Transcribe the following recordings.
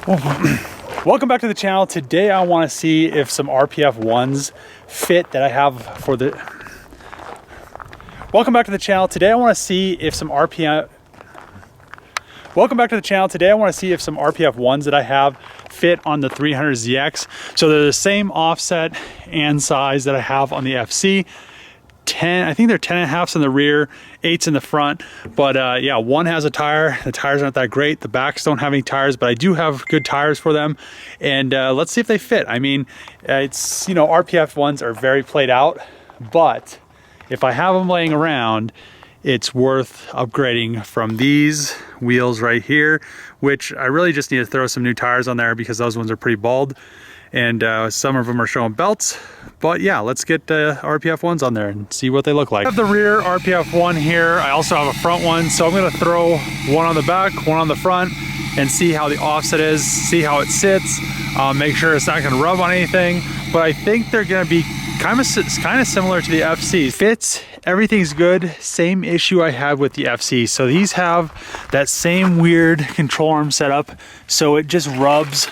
Welcome back to the channel. Today I want to see if some RPF 1s fit that I have for the... Welcome back to the channel. Today I want to see if some RPF 1s that I have fit on the 300ZX. So they're the same offset and size that I have on the FC. 10, I think they're 10.5s in the rear, 8s in the front, but yeah, one has a tire. The tires aren't that great. The backs don't have any tires, but I do have good tires for them, and let's see if they fit. I mean, it's, you know, RPF 1s are very played out, but if I have them laying around, it's worth upgrading from these wheels right here, which I really just need to throw some new tires on there because those ones are pretty bald, and some of them are showing belts. But yeah, let's get RPF 1s on there and see what they look like. I have the rear RPF 1 here. I also have a front one, so I'm gonna throw one on the back, one on the front, and see how the offset is, see how it sits, make sure it's not gonna rub on anything. But I think they're gonna be kind of similar to the FC. Fits, everything's good. Same issue I had with the FC. So these have that same weird control arm setup, so it just rubs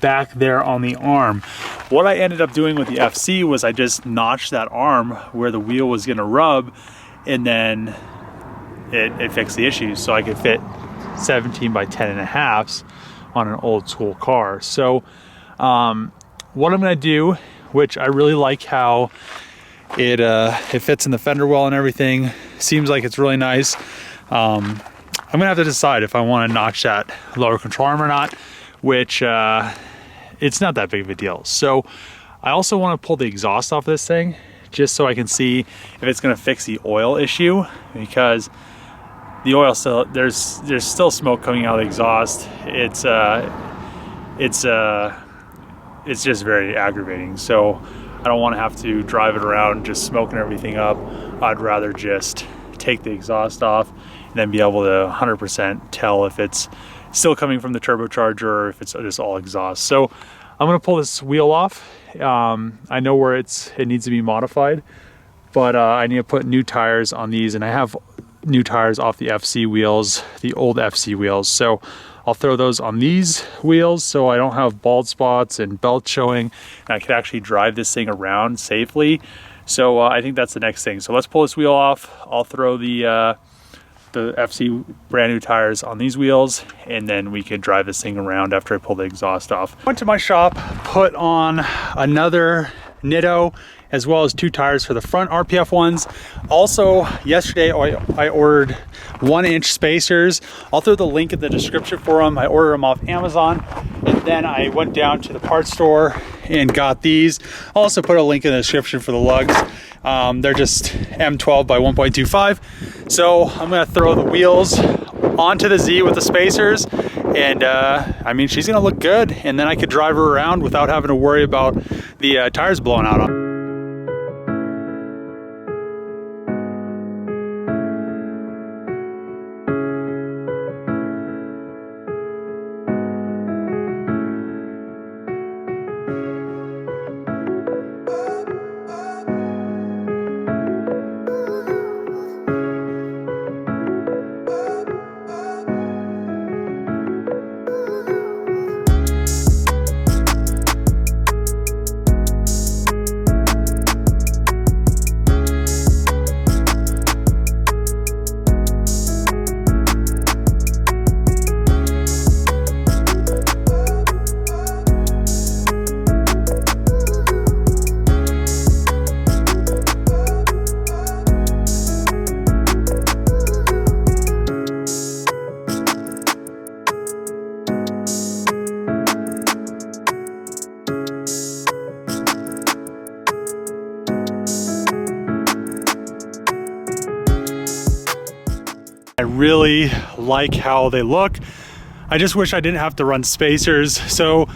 back there on the arm. What I ended up doing with the FC was I just notched that arm where the wheel was going to rub, and then it fixed the issue, so I could fit 17 by 10.5s on an old school car. So what I'm going to do, which I really like how it fits in the fender well and everything, seems like it's really nice. I'm gonna have to decide if I want to notch that lower control arm or not, which it's not that big of a deal. So I also want to pull the exhaust off this thing just so I can see if it's going to fix the oil issue, because the oil still, there's still smoke coming out of the exhaust. It's just very aggravating. So I don't want to have to drive it around just smoking everything up. I'd rather just take the exhaust off and then be able to 100% tell if it's still coming from the turbocharger or if it's just all exhaust. So I'm gonna pull this wheel off. I know where it needs to be modified, but I need to put new tires on these, and I have new tires off the FC wheels, the old FC wheels. So I'll throw those on these wheels so I don't have bald spots and belt showing, and I can actually drive this thing around safely. So I think that's the next thing. So let's pull this wheel off. I'll throw the FC brand new tires on these wheels, and then we could drive this thing around after I pull the exhaust off. Went to my shop, put on another Nenno, as well as 2 tires for the front RPF 1s. Also, yesterday I ordered 1-inch spacers. I'll throw the link in the description for them. I ordered them off Amazon, and then I went down to the parts store and got these. I'll also put a link in the description for the lugs. They're just M12 by 1.25. So I'm gonna throw the wheels onto the Z with the spacers, and I mean, she's gonna look good, and then I could drive her around without having to worry about the tires blowing out on. I really like how they look. I just wish I didn't have to run spacers. So I'm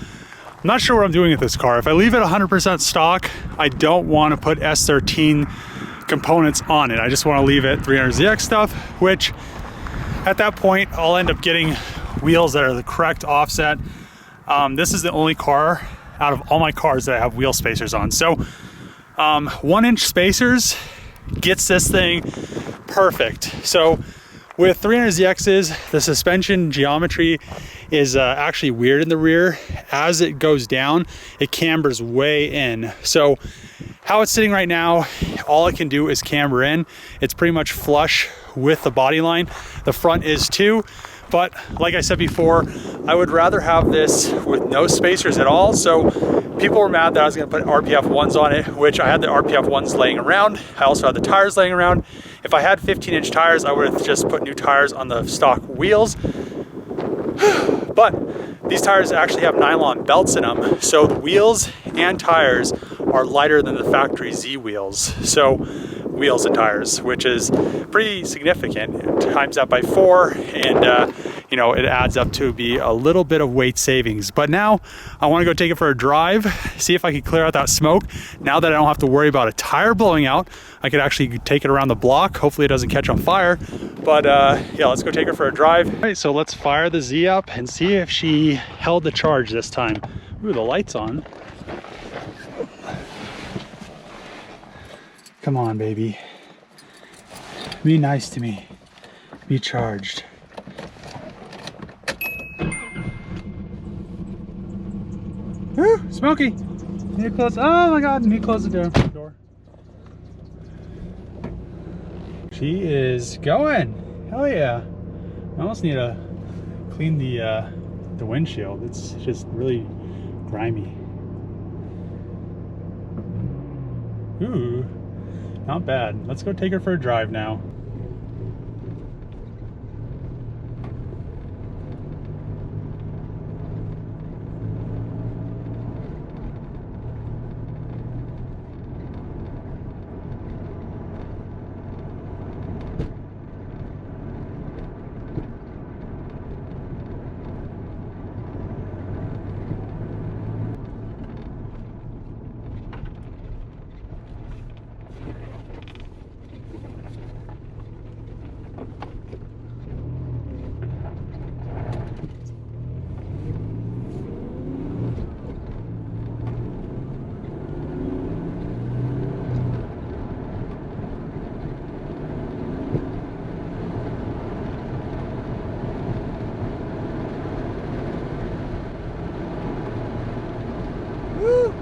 not sure what I'm doing with this car. If I leave it 100% stock, I don't want to put S13 components on it. I just want to leave it 300ZX stuff, which at that point I'll end up getting wheels that are the correct offset. This is the only car out of all my cars that I have wheel spacers on. So 1-inch spacers gets this thing perfect. So with 300ZXs, the suspension geometry is actually weird in the rear. As it goes down, it cambers way in. So how it's sitting right now, all it can do is camber in. It's pretty much flush with the body line. The front is too, but like I said before, I would rather have this with no spacers at all. So people were mad that I was gonna put RPF 1s on it, which I had the RPF 1s laying around. I also had the tires laying around. If I had 15-inch tires, I would have just put new tires on the stock wheels. But these tires actually have nylon belts in them, so the wheels and tires are lighter than the factory Z wheels. So wheels and tires, which is pretty significant. Times that by 4, and you know, it adds up to be a little bit of weight savings. But now I want to go take it for a drive, see if I can clear out that smoke. Now that I don't have to worry about a tire blowing out, I could actually take it around the block. Hopefully it doesn't catch on fire. But yeah, let's go take her for a drive. All right, so let's fire the Z up and see if she held the charge this time. Ooh, the light's on. Come on, baby. Be nice to me. Be charged. Woo, smoky. Need to close. Oh my God, need to close the door. She is going. Hell yeah. I almost need to clean the windshield. It's just really grimy. Ooh. Not bad. Let's go take her for a drive now. Woo!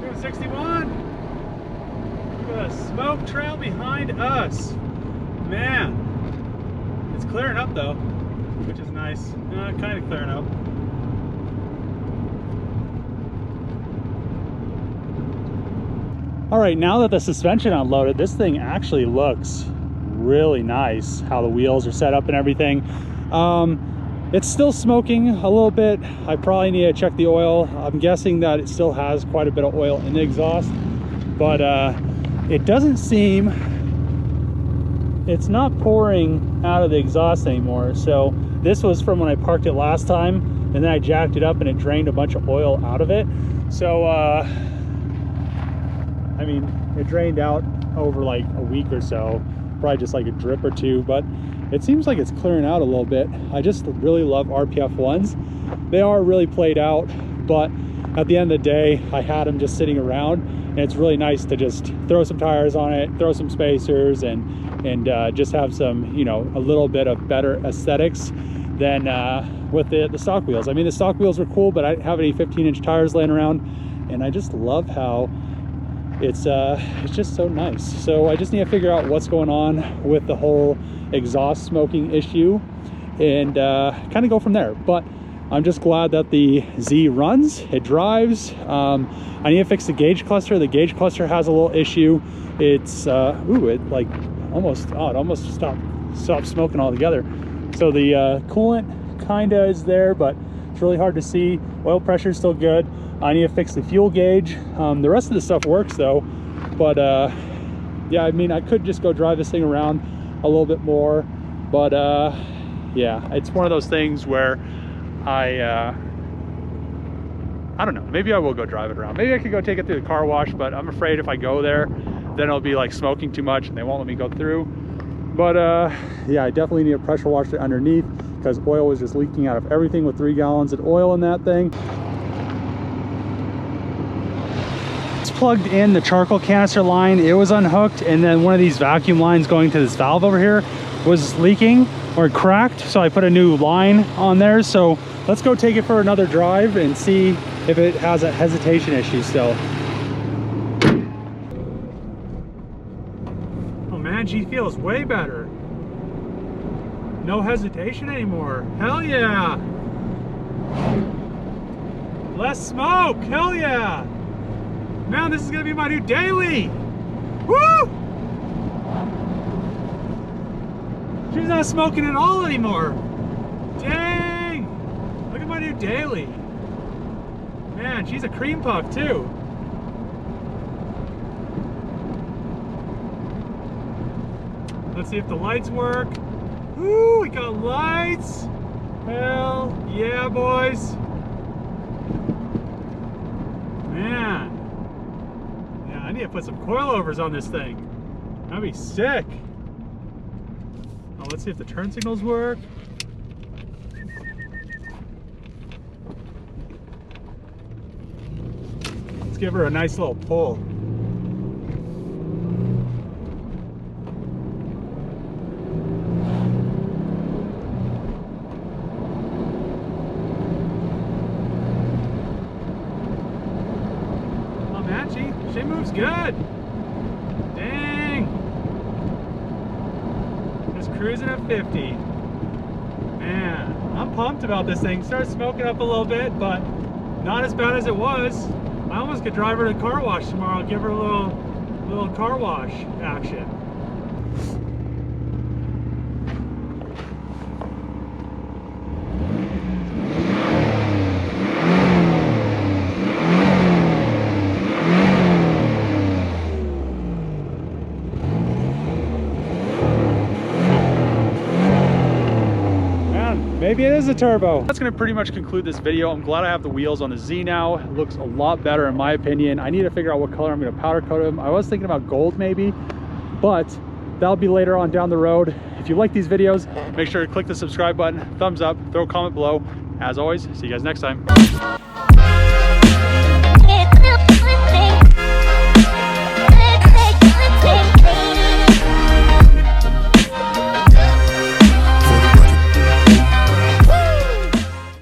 Doing 61. Look at the smoke trail behind us. Man, it's clearing up though, which is nice. Kind of clearing up. All right, now that the suspension unloaded, this thing actually looks really nice. How the wheels are set up and everything. It's still smoking a little bit. I probably need to check the oil. I'm guessing that it still has quite a bit of oil in the exhaust, but it doesn't seem, it's not pouring out of the exhaust anymore. So this was from when I parked it last time, and then I jacked it up and it drained a bunch of oil out of it. So I mean, it drained out over like a week or so, probably just like a drip or two, but it seems like it's clearing out a little bit. I just really love RPF 1s. They are really played out, but at the end of the day, I had them just sitting around, and it's really nice to just throw some tires on it, throw some spacers, and just have some, you know, a little bit of better aesthetics than with the stock wheels. I mean, the stock wheels were cool, but I didn't have any 15-inch tires laying around, and I just love how it's just so nice. So I just need to figure out what's going on with the whole exhaust smoking issue, and kind of go from there. But I'm just glad that the Z runs, it drives. I need to fix the gauge cluster. The gauge cluster has a little issue. It's ooh, it like almost stopped smoking altogether. So the coolant kinda is there, but it's really hard to see. Oil pressure is still good. I need to fix the fuel gauge. The rest of the stuff works though, but yeah, I mean, I could just go drive this thing around a little bit more, but yeah, it's one of those things where I don't know, maybe I will go drive it around. Maybe I could go take it through the car wash, but I'm afraid if I go there, then it'll be like smoking too much and they won't let me go through. But yeah, I definitely need to pressure wash it underneath, because oil was just leaking out of everything with 3 gallons of oil in that thing. Plugged in the charcoal canister line, it was unhooked, and then one of these vacuum lines going to this valve over here was leaking or cracked, so I put a new line on there. So let's go take it for another drive and see if it has a hesitation issue still. Oh man, G feels way better. No hesitation anymore. Hell yeah. Less smoke. Hell yeah. Man, this is gonna be my new daily. Woo! She's not smoking at all anymore. Dang! Look at my new daily. Man, she's a cream puff too. Let's see if the lights work. Woo, we got lights. Hell yeah, boys. Man. Yeah, I need to put some coilovers on this thing. That'd be sick. Oh, let's see if the turn signals work. Let's give her a nice little pull. Oh man, she moves good. Dang. Just cruising at 50. Man, I'm pumped about this thing. Started smoking up a little bit, but not as bad as it was. I almost could drive her to the car wash tomorrow and give her a little car wash action. Maybe it is a turbo. That's gonna pretty much conclude this video. I'm glad I have the wheels on the Z now. It looks a lot better in my opinion. I need to figure out what color I'm gonna powder coat them. I was thinking about gold maybe, but that'll be later on down the road. If you like these videos, make sure to click the subscribe button, thumbs up, throw a comment below. As always, see you guys next time.